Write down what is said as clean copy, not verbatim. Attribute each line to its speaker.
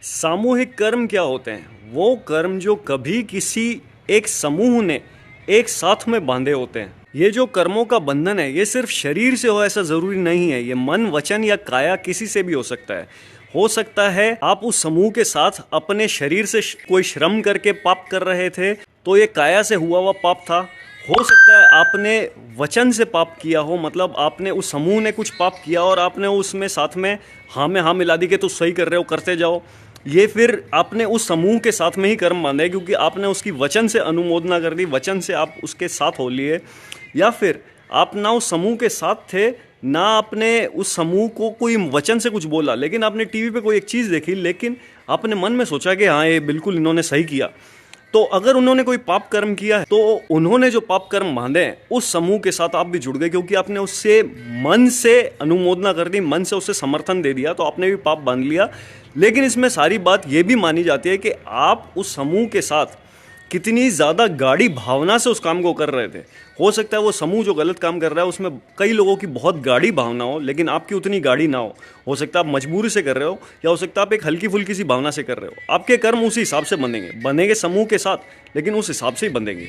Speaker 1: सामूहिक कर्म क्या होते हैं? वो कर्म जो कभी किसी एक समूह ने एक साथ में बांधे होते हैं। ये जो कर्मों का बंधन है, ये सिर्फ शरीर से हो ऐसा जरूरी नहीं है। ये मन, वचन या काया किसी से भी हो सकता है। हो सकता है आप उस समूह के साथ अपने शरीर से कोई श्रम करके पाप कर रहे थे, तो ये काया से हुआ हुआ पाप था। हो सकता है आपने वचन से पाप किया हो, मतलब आपने उस समूह ने कुछ पाप किया और आपने उसमें साथ में हाँ में हाँ मिला दी कि तो सही कर रहे हो, करते जाओ। ये फिर आपने उस समूह के साथ में ही कर्म बांधे, क्योंकि आपने उसकी वचन से अनुमोदना कर दी, वचन से आप उसके साथ हो लिए। या फिर आप ना उस समूह के साथ थे, ना आपने उस समूह को कोई वचन से कुछ बोला, लेकिन आपने टीवी पे कोई एक चीज़ देखी, लेकिन आपने मन में सोचा कि हाँ ये बिल्कुल इन्होंने सही किया। तो अगर उन्होंने कोई पाप कर्म किया है, तो उन्होंने जो पाप कर्म बांधे हैं उस समूह के साथ आप भी जुड़ गए, क्योंकि आपने उससे मन से अनुमोदना कर दी, मन से उसे समर्थन दे दिया, तो आपने भी पाप बांध लिया। लेकिन इसमें सारी बात यह भी मानी जाती है कि आप उस समूह के साथ कितनी ज़्यादा गाढ़ी भावना से उस काम को कर रहे थे। हो सकता है वो समूह जो गलत काम कर रहा है उसमें कई लोगों की बहुत गाढ़ी भावना हो, लेकिन आपकी उतनी गाढ़ी ना हो सकता है आप मजबूरी से कर रहे हो, या हो सकता है आप एक हल्की फुल्की सी भावना से कर रहे हो। आपके कर्म उसी हिसाब से बनेंगे समूह के साथ, लेकिन उस हिसाब से ही बनेंगे।